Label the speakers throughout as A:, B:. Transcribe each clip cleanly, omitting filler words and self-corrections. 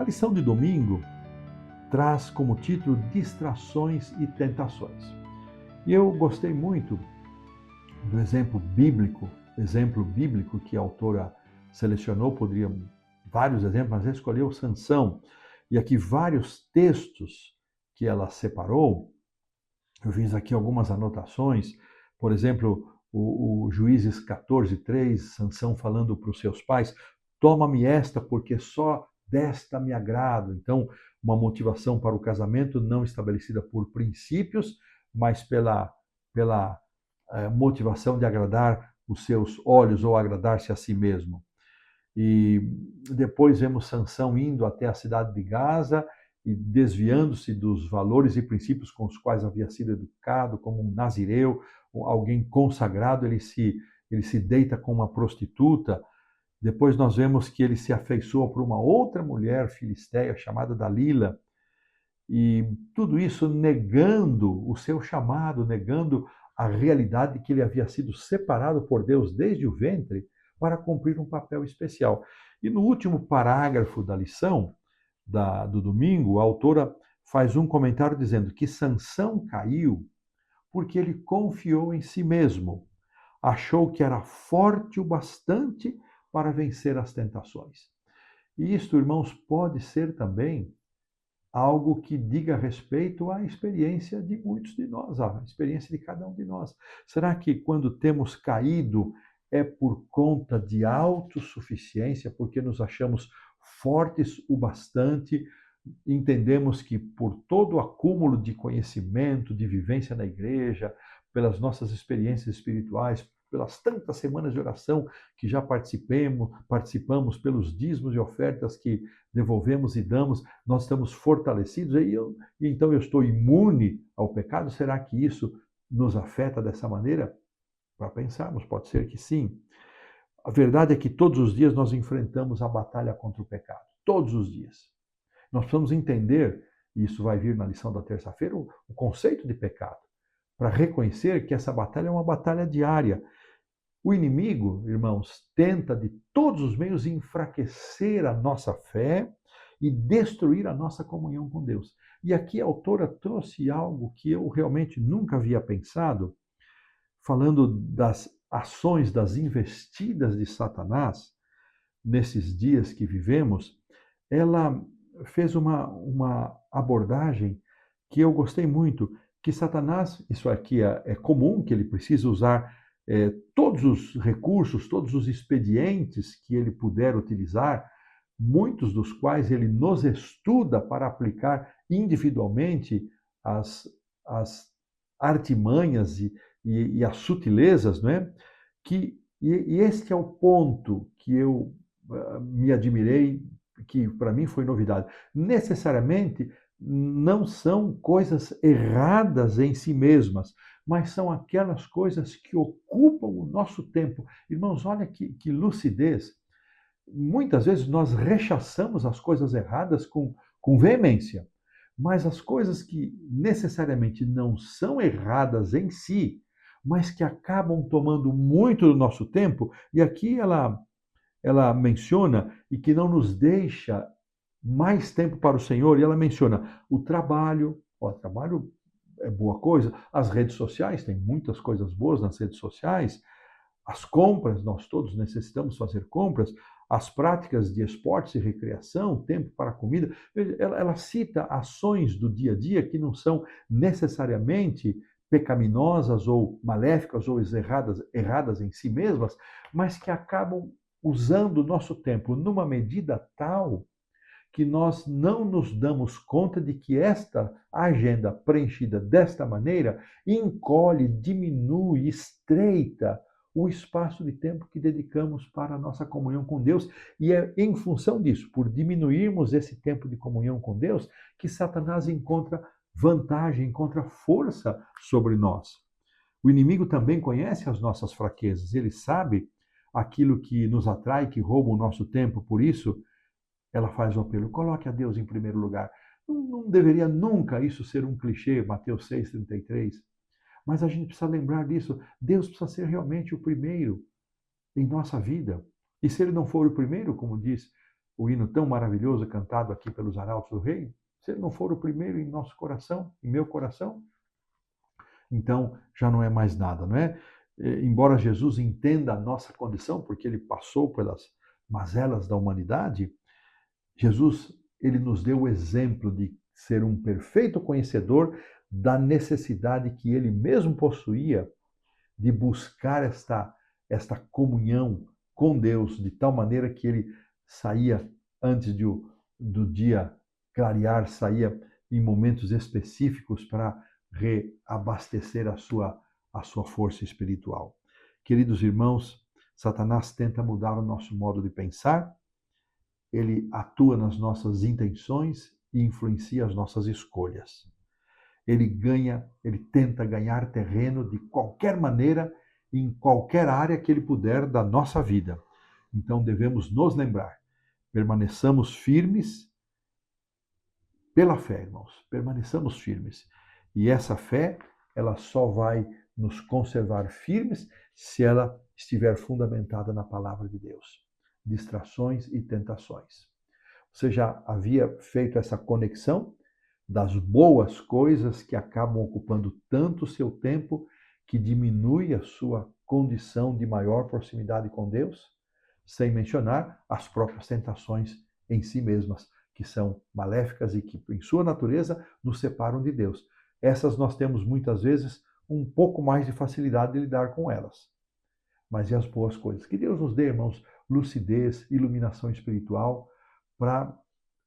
A: lição de domingo traz como título Distrações e Tentações. E eu gostei muito do exemplo bíblico que a autora selecionou, poderia vários exemplos, mas ela escolheu Sansão. E aqui vários textos que ela separou, eu fiz aqui algumas anotações, por exemplo, o Juízes 14:3, Sansão falando para os seus pais, toma-me esta, porque só desta me agrado. Então, uma motivação para o casamento não estabelecida por princípios, mas pela motivação de agradar os seus olhos ou agradar-se a si mesmo. E depois vemos Sansão indo até a cidade de Gaza e desviando-se dos valores e princípios com os quais havia sido educado, como um nazireu, alguém consagrado, ele se deita com uma prostituta. Depois nós vemos que ele se afeiçoa por uma outra mulher filisteia chamada Dalila, e tudo isso negando o seu chamado, negando a realidade de que ele havia sido separado por Deus desde o ventre para cumprir um papel especial. E no último parágrafo da lição do domingo, a autora faz um comentário dizendo que Sansão caiu porque ele confiou em si mesmo, achou que era forte o bastante para vencer as tentações. E isto, irmãos, pode ser também algo que diga respeito à experiência de muitos de nós, à experiência de cada um de nós. Será que quando temos caído é por conta de autossuficiência, porque nos achamos fortes o bastante, entendemos que por todo o acúmulo de conhecimento, de vivência na igreja, pelas nossas experiências espirituais, pelas tantas semanas de oração que já participamos, pelos dízimos e ofertas que devolvemos e damos, nós estamos fortalecidos, e então eu estou imune ao pecado? Será que isso nos afeta dessa maneira? Para pensarmos, pode ser que sim. A verdade é que todos os dias nós enfrentamos a batalha contra o pecado. Todos os dias. Nós precisamos entender, e isso vai vir na lição da terça-feira, o conceito de pecado, para reconhecer que essa batalha é uma batalha diária. O inimigo, irmãos, tenta de todos os meios enfraquecer a nossa fé e destruir a nossa comunhão com Deus. E aqui a autora trouxe algo que eu realmente nunca havia pensado, falando das ações, das investidas de Satanás nesses dias que vivemos. Ela fez uma abordagem que eu gostei muito, que Satanás, isso aqui é comum, que ele precisa usar todos os recursos, todos os expedientes que ele puder utilizar, muitos dos quais ele nos estuda para aplicar individualmente as artimanhas e as sutilezas, não é? E este é o ponto que eu me admirei, que para mim foi novidade. Necessariamente não são coisas erradas em si mesmas, mas são aquelas coisas que ocupam o nosso tempo. Irmãos, olha que lucidez. Muitas vezes nós rechaçamos as coisas erradas com veemência, mas as coisas que necessariamente não são erradas em si, mas que acabam tomando muito do nosso tempo, e aqui ela menciona, e que não nos deixa mais tempo para o Senhor, e ela menciona o trabalho. O trabalho é boa coisa, as redes sociais, tem muitas coisas boas nas redes sociais, as compras, nós todos necessitamos fazer compras, as práticas de esportes e recreação, tempo para comida. Ela cita ações do dia a dia que não são necessariamente pecaminosas ou maléficas ou erradas em si mesmas, mas que acabam usando o nosso tempo numa medida tal que nós não nos damos conta de que esta agenda preenchida desta maneira encolhe, diminui, estreita o espaço de tempo que dedicamos para a nossa comunhão com Deus. E é em função disso, por diminuirmos esse tempo de comunhão com Deus, que Satanás encontra vantagem, encontra força sobre nós. O inimigo também conhece as nossas fraquezas, ele sabe aquilo que nos atrai, que rouba o nosso tempo. Por isso, ela faz o apelo: coloque a Deus em primeiro lugar. Não deveria nunca isso ser um clichê, Mateus 6,33. Mas a gente precisa lembrar disso. Deus precisa ser realmente o primeiro em nossa vida. E se ele não for o primeiro, como diz o hino tão maravilhoso cantado aqui pelos Arautos do Rei, se ele não for o primeiro em nosso coração, em meu coração, então já não é mais nada, não é? Embora Jesus entenda a nossa condição, porque ele passou pelas mazelas da humanidade, Jesus, ele nos deu o exemplo de ser um perfeito conhecedor da necessidade que ele mesmo possuía de buscar esta comunhão com Deus, de tal maneira que ele saía antes do dia clarear, saía em momentos específicos para reabastecer a sua força espiritual. Queridos irmãos, Satanás tenta mudar o nosso modo de pensar, ele atua nas nossas intenções e influencia as nossas escolhas. Ele tenta ganhar terreno de qualquer maneira, em qualquer área que ele puder da nossa vida. Então devemos nos lembrar, permaneçamos firmes pela fé, irmãos, permaneçamos firmes. E essa fé, ela só vai nos conservar firmes se ela estiver fundamentada na palavra de Deus. Distrações e tentações. Você já havia feito essa conexão das boas coisas que acabam ocupando tanto o seu tempo que diminui a sua condição de maior proximidade com Deus? Sem mencionar as próprias tentações em si mesmas, que são maléficas e que, em sua natureza, nos separam de Deus. Essas nós temos muitas vezes um pouco mais de facilidade de lidar com elas. Mas e as boas coisas? Que Deus nos dê, irmãos, lucidez, iluminação espiritual, para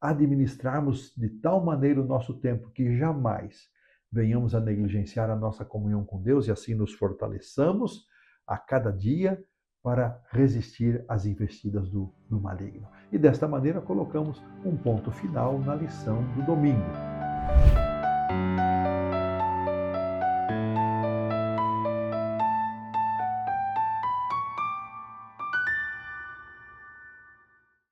A: administrarmos de tal maneira o nosso tempo que jamais venhamos a negligenciar a nossa comunhão com Deus e assim nos fortaleçamos a cada dia para resistir às investidas do maligno. E desta maneira colocamos um ponto final na lição do domingo.